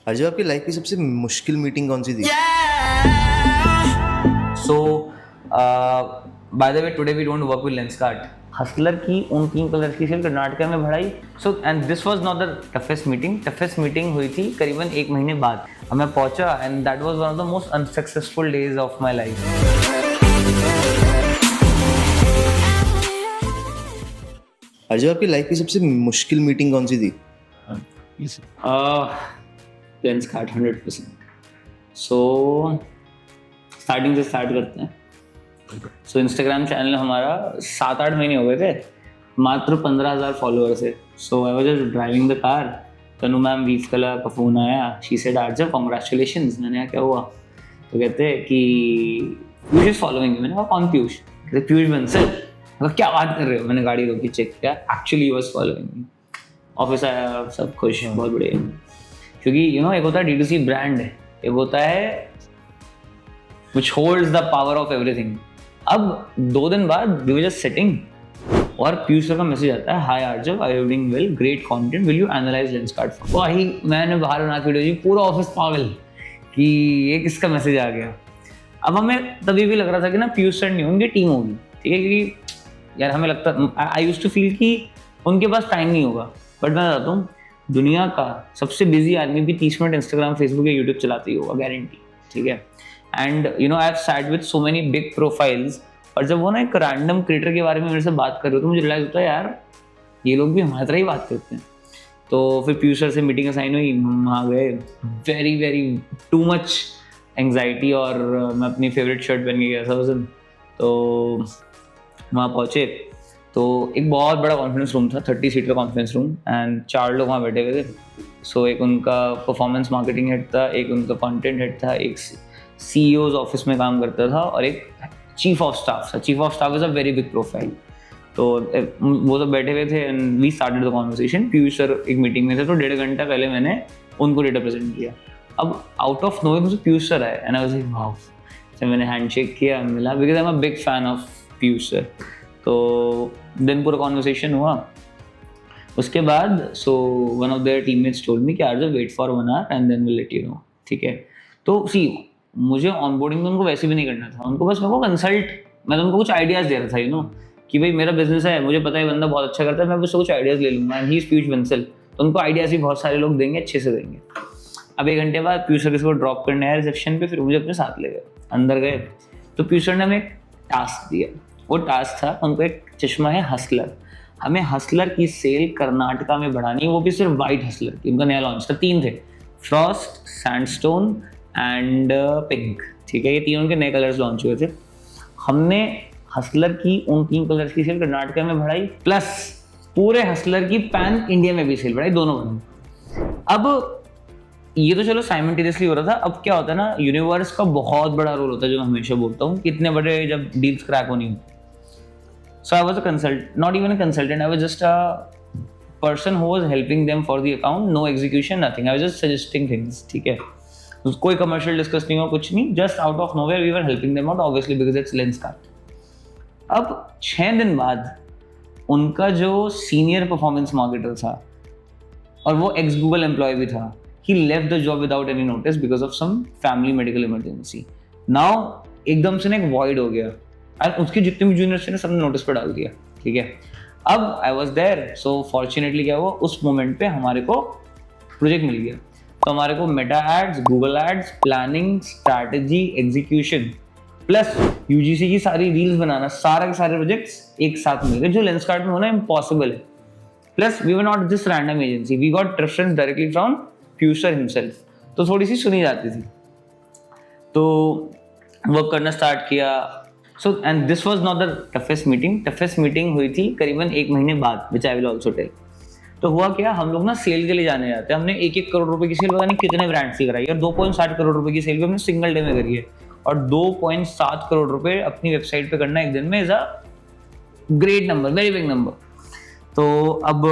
अर्जुन, आपकी लाइफ की सबसे मुश्किल मीटिंग कौन सी थी? So, by the way, today we don't work with Lenskart. Hustler की उन 3 कलर्स की सेल कर्नाटक में बढ़ाई. So and this was not the toughest meeting हुई थी करीबन 1 महीने बाद. मैं पहुंचा and that was one of the most unsuccessful days of my life. Arjun, आपकी लाइफ की सबसे मुश्किल मीटिंग कौन सी थी? लेंसकार्ट 100%. सो स्टार्टिंग से स्टार्ट करते हैं. सो इंस्टाग्राम चैनल हमारा 7-8 महीने हो गए थे, मात्र 15,000 फॉलोअर्स है. So I was just driving the car, Tanu ma'am वीफ कला का फ़ोन आया. She said Arjav congratulations. मैंने कहा क्या हुआ? तो कहते हैं कि पीयूष इज फॉलोइंग. मैंने कहा कौन पीयूष? कहते पीयूष बंसल. मैं क्या बात कर रहे हो? मैंने गाड़ी रोकी, चेक किया, actually he was following. Office आया, सब खुश, बहुत बढ़िया. क्योंकि एक होता है D2C ब्रांड है, एक होता है which holds the power of everything. अब 2 दिन बाद we were just sitting और पीयूष सर का मैसेज आता है, hi Arjav, I am doing well, great content, will you analyse Lenskart? वही मैंने बाहर बना के वीडियो जी, पूरा ऑफिस पागल कि ये किसका मैसेज आ गया. अब हमें तभी भी लग रहा था कि ना पीयूष सर नहीं, उनकी टीम होगी, ठीक है, क्योंकि यार हमें लगता, आई यूज्ड टू फील कि उनके पास टाइम नहीं होगा. बट मैं बताता हूँ, दुनिया का सबसे बिजी आदमी भी 30 मिनट इंस्टाग्राम, फेसबुक या यूट्यूब चलाते ही होगा, गारंटी. ठीक है. And I have sat with so many big profiles, और जब वो ना एक रैंडम क्रिएटर के बारे में मेरे से बात कर रहे हो तो मुझे रियलाइज होता है यार ये लोग भी हमारी तरह ही बात करते हैं. तो फिर पीयूष सर से मीटिंग असाइन हुई, हम आ गए. Very very too much anxiety, और मैं अपनी फेवरेट शर्ट पहन के गया था उस दिन. तो वहाँ पहुँचे तो एक बहुत बड़ा कॉन्फ्रेंस रूम था, 30 सीट का कॉन्फ्रेंस रूम, एंड 4 लोग वहाँ बैठे हुए थे. सो एक उनका परफॉर्मेंस मार्केटिंग हेड था, एक उनका कंटेंट हेड था, एक CEO's ऑफिस में काम करता था, और एक चीफ ऑफ स्टाफ था. Chief of staff is a very big profile. तो वो सब बैठे हुए थे and we started the conversation. Piyush sir एक मीटिंग में थे, तो 1.5 घंटा पहले मैंने उनको डेटा प्रेजेंट किया. अब आउट ऑफ नोइंग मुझे पीयूष सर आए and I was like wow. तो मैंने हैंडशेक किया, मिला, because I am a big fan of Piyush sir. तो दिन पूरा कॉन्वर्सेशन हुआ. उसके बाद so one of their teammates told me कि Arjav wait for 1 hour and then will let you know. ठीक है. तो सी मुझे ऑनबोर्डिंग में उनको वैसे भी नहीं करना था, उनको बस मेरे को कंसल्ट, मैं तो उनको कुछ आइडियाज़ दे रहा था कि भाई मेरा बिजनेस है, मुझे पता है बंदा बहुत अच्छा करता है, मैं उससे कुछ आइडियाज़ ले लूँगा. And he is Piyush Bansal, तो उनको आइडियाज़ भी बहुत सारे लोग देंगे, अच्छे से देंगे. अब 1 घंटे बाद पीयूष सर किसी को ड्रॉप करने आया रिसेप्शन पे, फिर मुझे अपने साथ ले गए, अंदर गए. तो पीयूष सर ने हमें एक टास्क दिया. वो टास्क था, उनको एक चश्मा है हसलर, हमें हसलर की सेल कर्नाटका में बढ़ानी है, वो भी सिर्फ वाइट हसलर की. उनका नया लॉन्च था, 3 थे, फ्रॉस्ट, सैंडस्टोन एंड पिंक. ठीक है, ये 3 उनके नए कलर्स लॉन्च हुए थे. हमने हसलर की उन 3 कलर्स की सेल कर्नाटका में बढ़ाई, प्लस पूरे हसलर की पैन इंडिया में भी सेल बढ़ाई, दोनों बंद. अब ये तो चलो साइमल्टेनियसली हो रहा था. अब क्या होता है ना, यूनिवर्स का बहुत बड़ा रोल होता है, जो मैं हमेशा बोलता हूँ कि इतने बड़े जब डील्स क्रैक होनी होती. So I was a consultant, not even a consultant, I was just a person who was helping them for the account. No execution, nothing, I was just suggesting things. ठीक है, कोई commercial discuss नहीं हुआ, कुछ नहीं, just out of nowhere we were helping them out, obviously because it's Lenskart. अब 6 दिन बाद उनका जो सीनियर परफॉर्मेंस मार्केटर था, और वो एक्स गूगल एम्प्लॉय भी था, he left the job without any notice because of some family medical emergency. Now एकदम से ना एक void हो गया, और उसके जितने भी जूनियर्स थे ना सबने नोटिस पर डाल दिया. ठीक है. अब I was there, so fortunately क्या हुआ, उस मोमेंट पे हमारे को प्रोजेक्ट मिल गया. तो हमारे को Meta ads, Google ads, planning, strategy, execution, plus UGC की सारी रील्स बनाना, सारे के सारे प्रोजेक्ट्स एक साथ मिल गए, जो लेंसकार्ट में होना इम्पॉसिबल है. Plus we were not just random agency, we got reference directly from Piyush sir himself, तो थोड़ी सी सुनी जाती थी. तो वर्क करना स्टार्ट किया. So and this was not the toughest meeting हुई थी करीबन 1 महीने बाद, विच आई विल ऑल्सो टेल. तो हुआ क्या, हम लोग ना सेल के लिए जाने जाते हैं. हमने 1-1 करोड़ रुपए की सेल पता नहीं कितने ब्रांड्स की कराई, और 2.7 करोड़ रुपए की सेल भी हमने सिंगल डे में करी है. और 2.7 करोड़ रुपए अपनी वेबसाइट पे करना एक दिन में is a great number, very big number. तो अब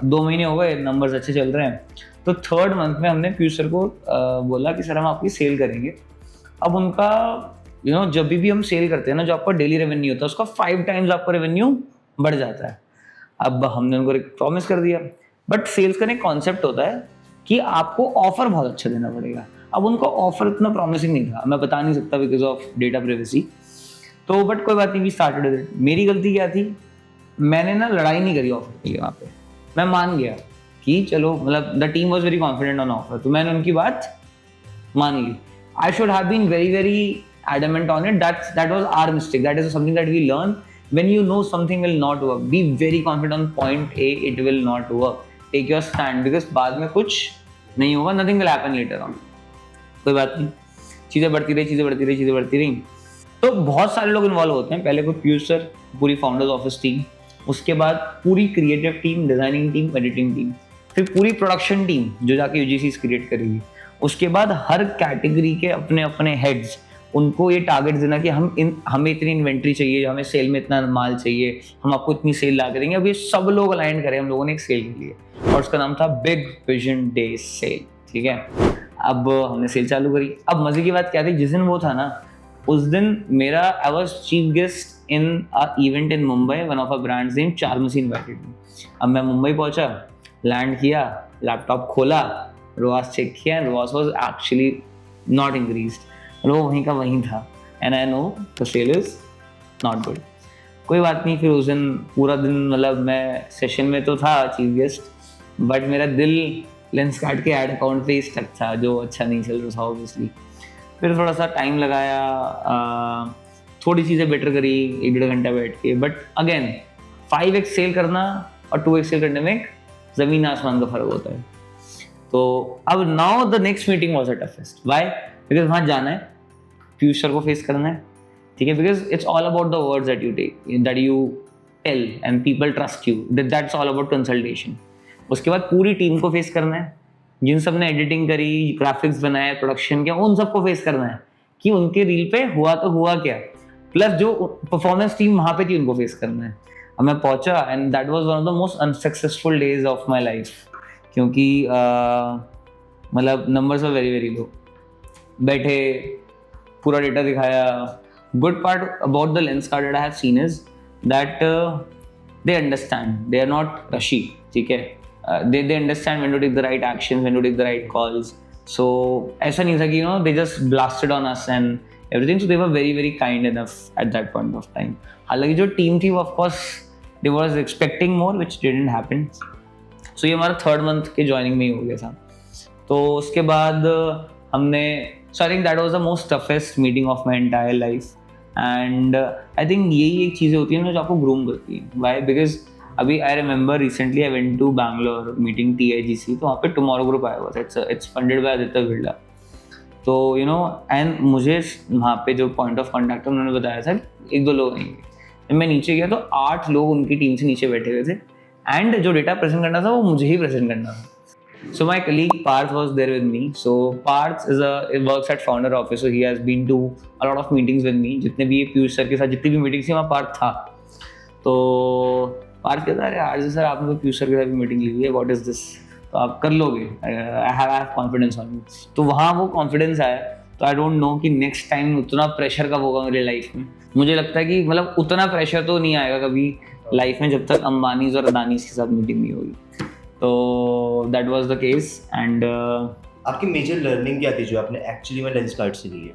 2 महीने हो गए, नंबर्स अच्छे चल रहे हैं. तो 3rd मंथ में हमने पीयूष सर को बोला कि सर हम आपकी सेल करेंगे. अब उनका जब भी हम सेल करते हैं ना, जो आपका डेली रेवेन्यू होता है उसका 5 टाइम्स आपका रेवेन्यू बढ़ जाता है. अब हमने उनको प्रॉमिस कर दिया, बट सेल्स का एक कॉन्सेप्ट होता है कि आपको ऑफर बहुत अच्छा देना पड़ेगा। अब उनका ऑफर इतना प्रॉमिसिंग नहीं था, मैं बता नहीं सकता बिकॉज ऑफ डेटा प्राइवेसी। तो बट कोई बात नहीं, वी स्टार्टेड इट। मेरी गलती क्या थी, मैंने ना लड़ाई नहीं करी ऑफर के लिए। वहाँ पे मैं मान गया कि चलो, मतलब the team was very confident on offer, तो मैंने उनकी बात मान ली। I should have been very, very adamant on it. That was our mistake. That is something that we learn. When you know something will not work, be very confident on point A, it will not work. Take your stand because बाद में कुछ नहीं होगा, nothing will happen later on. कोई बात नहीं, चीज़ें बढ़ती रही। तो बहुत सारे लोग इन्वॉल्व होते हैं। पहले कोई पीयूष सर, पूरी फाउंडर्स ऑफिस टीम, उसके बाद पूरी creative team, designing team, editing team, फिर पूरी प्रोडक्शन टीम जो जाके यूजीसी क्रिएट करेगी। उसके बाद हर कैटेगरी के अपने अपने हेड्स, उनको ये टारगेट देना कि हमें इतनी इन्वेंट्री चाहिए, हमें सेल में इतना माल चाहिए, हम आपको इतनी सेल ला के देंगे। अब ये सब लोग अलाइन करें हम लोगों ने एक सेल के लिए, और उसका नाम था बिग विजन डे सेल। ठीक है, अब हमने सेल चालू करी। अब मजे की बात क्या थी, जिस दिन वो था ना, उस दिन मेरा I was chief guest in a event in Mumbai, one of a brands name Charmacy invited me. अब मैं मुंबई पहुंचा, लैंड किया, लैपटॉप खोला, ROAS चेक किया, ROAS was actually not increased, और वो वहीं का वहीं था, and I know the sale is not good। कोई बात नहीं, फिर उस दिन पूरा दिन, मतलब मैं सेशन में तो था चीफ गेस्ट, बट मेरा दिल लेंसकार्ट के ऐड अकाउंट पे ही स्टक था, जो अच्छा नहीं चल रहा था ऑब्वियसली। फिर थोड़ा सा टाइम लगाया, थोड़ी चीज़ें बेटर करी, 1-1.5 घंटा बैठ के, बट अगेन 5x सेल करना और 2x सेल करने में ज़मीन आसमान का फर्क होता है। तो अब now the next meeting was the toughest. Why? Because वहाँ जाना है, पीयूष सर को फेस करना है, ठीक है, because it's all about the words that you take, that you tell and people trust you, that's all about consultation. उसके बाद पूरी टीम को फेस करना है, जिन सब ने एडिटिंग करी, ग्राफिक्स बनाए, प्रोडक्शन किया, उन सबको फेस करना है कि उनके रील पे हुआ तो हुआ क्या, प्लस जो परफॉर्मेंस टीम वहाँ पे थी उनको फेस करना है। अब मैं पहुंचा and that was one of the most unsuccessful days of my life, क्योंकि मतलब numbers are very very low. बैठे, पूरा डेटा दिखाया। Good part about the Lenskart that I have seen is that they understand, they are not rushy, ठीक है, they understand when to take the right actions, when to take the right calls. So ऐसा नहीं था कि they just blasted on us and everything, so they were very very kind enough at that point of time. हालांकि जो team थी वो of course they was expecting more which didn't happen. So ये हमारा 3rd month के joining में ही हो गया था। तो उसके बाद हमने, so I think that was the most toughest meeting of my entire life, and I think यही एक चीज़ें होती हैं जो आपको ग्रूम करती है। Why? Because अभी I remember recently I went to Bangalore meeting TIGC, तो वहाँ पे टुमारो ग्रुप आया हुआ था, it's funded by Aditya Birla. तो एंड मुझे वहाँ पे जो पॉइंट ऑफ कॉन्टैक्ट उन्होंने बताया था 1-2 लोग आएंगे। मैं नीचे गया तो 8 लोग उनकी टीम से नीचे बैठे हुए थे, एंड जो डेटा प्रेजेंट करना था वो मुझे ही प्रेजेंट करना था। So my colleague Parth was there with me. So Parth works at founder office, so he has been to a lot of meetings with me. जितने भी पीयूष सर के साथ जितनी भी मीटिंग्स थी वहाँ पार्थ था। तो पार्थ कहता है, अरे सर आपने तो पीयूष सर के साथ भी मीटिंग ली है, व्हाट इज दिस, तो आप कर लोगे, I have confidence on you. तो वहाँ वो कॉन्फिडेंस आया। तो आई डोंट नो कि नेक्स्ट टाइम उतना प्रेशर कब होगा मेरी लाइफ में। मुझे लगता है कि मतलब उतना प्रेशर तो नहीं आएगा कभी लाइफ में जब तक अंबानीज और अदानीज के साथ मीटिंग नहीं होगी। तो that was the case. And आपकी मेजर लर्निंग क्या थी जो आपने एक्चुअली में लेंसकार्ट से ली है?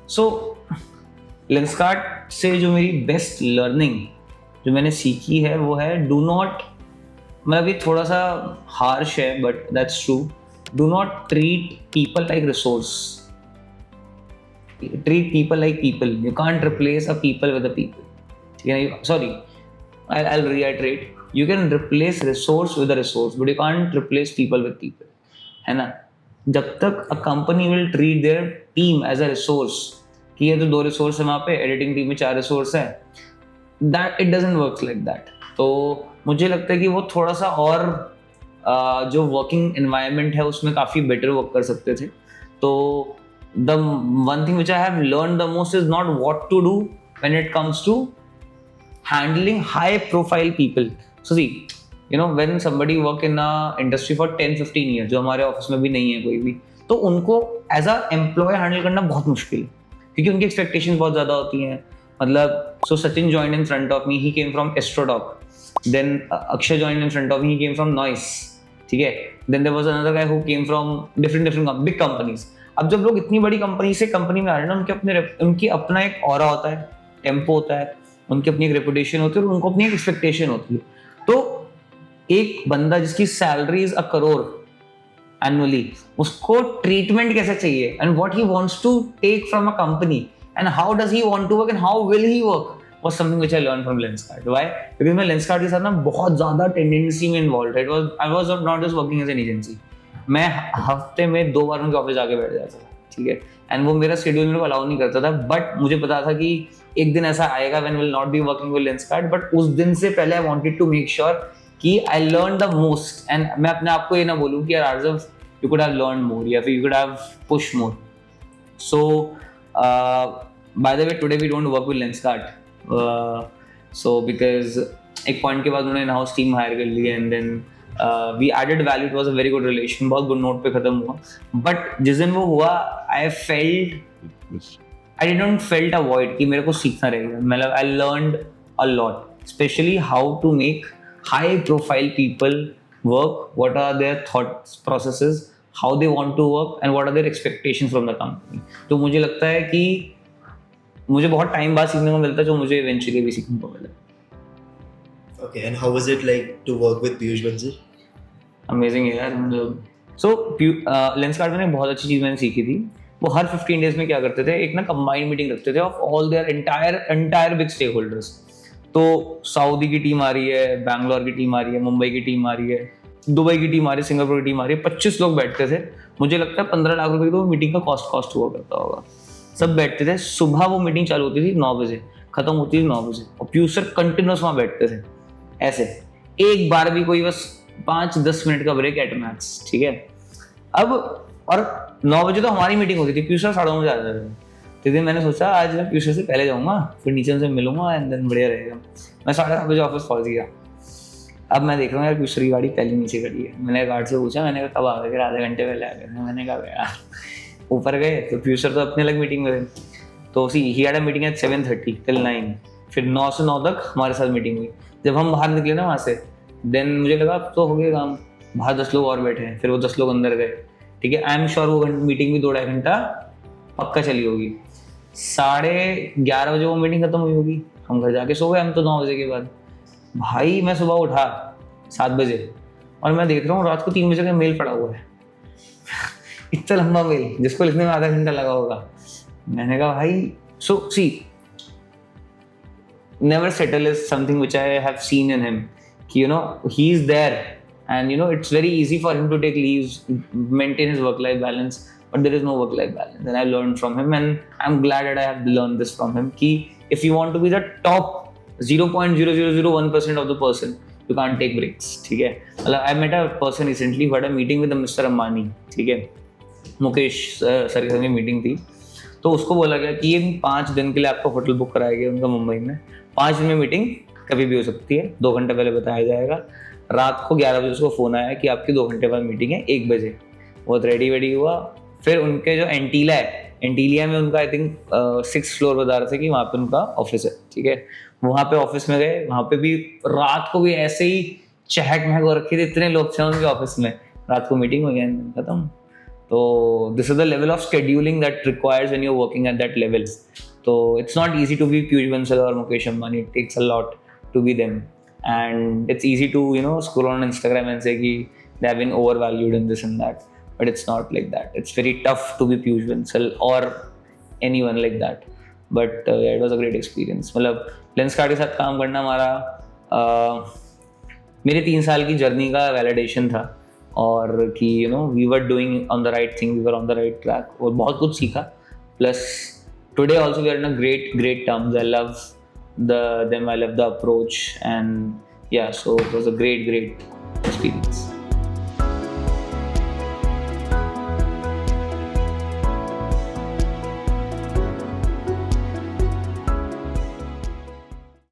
सो लेंसकार्ट से जो मेरी बेस्ट लर्निंग जो मैंने सीखी है वो है डू नॉट, मतलब ये थोड़ा सा हार्श है but that's true, do not treat people like resource, treat people like people, you can't replace a people with a people, ठीक है, sorry I will reiterate, you can replace resource with a resource but you can't replace people with people, है ना। जब तक a company will treat their team as a resource कि ये तो 2 resource है वहाँ पे, एडिटिंग टीम में 4 रिसोर्स है, that it doesn't work like that. तो मुझे लगता है कि वो थोड़ा सा और जो वर्किंग एनवायरनमेंट है उसमें काफ़ी बेटर वर्क कर सकते थे। तो the one thing which I have learn the most is not what to do when it comes to handling high profile people. So see when somebody work in a industry for 10-15 year, जो हमारे office में भी नहीं है कोई भी, तो उनको एज अ एम्प्लॉय हैंडल करना बहुत मुश्किल है क्योंकि उनकी एक्सपेक्टेशंस बहुत ज़्यादा होती हैं। मतलब so Sachin joined in front of me, he came from Astrodoc, then Akshay joined in front of me, he came from Noise, ठीक है. Then there was another guy who came from different big companies. अब जब लोग इतनी बड़ी company में आ रहे हैं ना, उनकी अपना एक ऑरा होता है, टेम्पो होता है, उनकी अपनी एक रेपुटेशन होती है और उनको अपनी एक एक्सपेक्टेशन होती है. तो एक बंदा जिसकी सैलरी इज 1 करोड़ एनुअली, उसको ट्रीटमेंट कैसे चाहिए and what he wants to take from a company and how does he want to work and how will he work was something which I learned from Lenskart. Why? Because मैं Lenskart के साथ ना बहुत ज़्यादा tendency में involve था. I was not just working as an agency. मैं हफ्ते में 2 बार उनके ऑफिस जाके बैठ जाता था, ठीक है. एंड वो मेरा शेड्यूल मेरे को अलाउ नहीं करता था, बट मुझे पता था कि एक दिन ऐसा आएगा when will not be working with Lenskart. But उस दिन से पहले I wanted to make sure कि I learned the most. And मैं अपने आप को ये ना बोलूँ कि यार आर्जव you could have learned more या फिर you could have pushed more. So by the way, today we don't work with Lenskart. So because एक पॉइंट के बाद उन्होंने इन हाउस टीम हायर कर ली and then we added value. It was a very good relation, बहुत good note पे खत्म हुआ. बट जिस दिन वो हुआ I didn't felt a void कि मेरे को सीखना रहेगा. मतलब I learned a lot, specially how to make high profile people work, what are their thoughts processes, how they want to work and what are their expectations from the company. तो मुझे लगता है कि मुझे बहुत टाइम बाद सीखने को मिलता है जो मुझे इवेंचुअली भी सीखने को मिला. Okay, and how was it like to work with Piyush Bansal? Amazing है यार. मतलब सो लेंसकार्ट में बहुत अच्छी चीज़ मैंने सीखी थी. वो हर 15 डेज में क्या करते थे, एक ना कंबाइंड मीटिंग रखते थे of all their entire big stakeholders. तो सऊदी की टीम आ रही है, बैंगलोर की टीम आ रही है, मुंबई की टीम आ रही है, दुबई की टीम आ रही है, सिंगापुर की टीम आ रही है. 25 लोग बैठते थे. मुझे लगता है 15 लाख रुपए की तो मीटिंग का कॉस्ट हुआ करता होगा. सब बैठते थे. सुबह वो मीटिंग चालू होती थी 9 बजे, खत्म होती थी 9 बजे, और पीयूष सर कंटिन्यूस वहाँ बैठते थे ऐसे. एक बार भी कोई बस 5-10 मिनट का ब्रेक एट मैक्स, ठीक है. अब और 9 बजे तो हमारी मीटिंग होती थी, पीयूष सर 9:30 बजे आते थे. तो दिन मैंने सोचा आज मैं पीयूष सर से पहले जाऊँगा, फिर नीचे उनसे मिलूंगा एंड देन बढ़िया रहेगा. मैं 8:30 बजे ऑफिस पहुँच गया. अब मैं देख रहा हूँ यार पीयूष सर की गाड़ी पहले नीचे खड़ी है. मैंने गार्ड से पूछा, मैंने कहा कब आ गए? आधे घंटे पहले आ गए. मैंने कहा यार. ऊपर गए तो पीयूष सर तो अपने अलग मीटिंग में थे. तो he had a meeting at 7:30 till 9. फिर 9 से 9 तक हमारे साथ मीटिंग हुई. जब हम बाहर निकले ना वहाँ से, देन मुझे लगा अब तो हो गया काम. बाहर 10 लोग और बैठे हैं. फिर वो 10 लोग अंदर गए, ठीक है. आई एम श्योर वो मीटिंग भी 2-2.5 घंटा पक्का चली होगी. 11:30 बजे वो मीटिंग खत्म हुई होगी. हम घर जाके सो गए हम तो 9 बजे के बाद. भाई मैं सुबह उठा 7 बजे और मैं देख रहा हूँ रात को 3 बजे का मेल पड़ा हुआ है. इतना लंबा मेल जिसको लिखने में आधा घंटा लगा होगा. मैंने कहा भाई, सो सी never settle is something which I have seen in him. You know, he is there and you know it's very easy for him to take leaves, maintain his work-life balance, but there is no work-life balance. And I learned from him and I'm glad that I have learned this from him. Ki if you want to be the top 0.0001% of the person, you can't take breaks. ठीक है. I met a person recently who had a meeting with Mr. Ambani. ठीक है. Mukesh sir के साथ meeting थी. तो उसको बोला गया कि ये 5 दिन के लिए आपका होटल बुक कराया गया उनका मुंबई में. 5 दिन में मीटिंग कभी भी हो सकती है, 2 घंटे पहले बताया जाएगा. रात को 11 बजे उसको फ़ोन आया कि आपकी 2 घंटे बाद मीटिंग है 1 बजे. बहुत रेडी हुआ. फिर उनके जो एंटीलिया में उनका आई थिंक 6th फ्लोर बता रहे थे कि वहाँ पे उनका ऑफिस है, ठीक है. वहाँ पे ऑफिस में गए. वहाँ पे भी रात को भी ऐसे ही चहक महक हो रखी थी, इतने लोग थे उनके ऑफिस में. रात को मीटिंग हो गया, खत्म. तो this is the level of scheduling that requires when you are working at that level. So it's not easy to be Piyush Bansal or Mukesh Ambani. It takes a lot to be them, and it's easy to scroll on Instagram and say कि they have been overvalued and this and that, but it's not like that. It's very tough to be Piyush Bansal or anyone like that. But yeah, it was a great experience. मतलब Lenskart के साथ काम करना हमारा मेरे 3 साल की journey का वैलिडेशन था, और कि we were doing on the right thing, we were on the right track, और बहुत कुछ सीखा. Plus today also we are in a great terms. I love them, I love the approach, and yeah, so it was a great experience.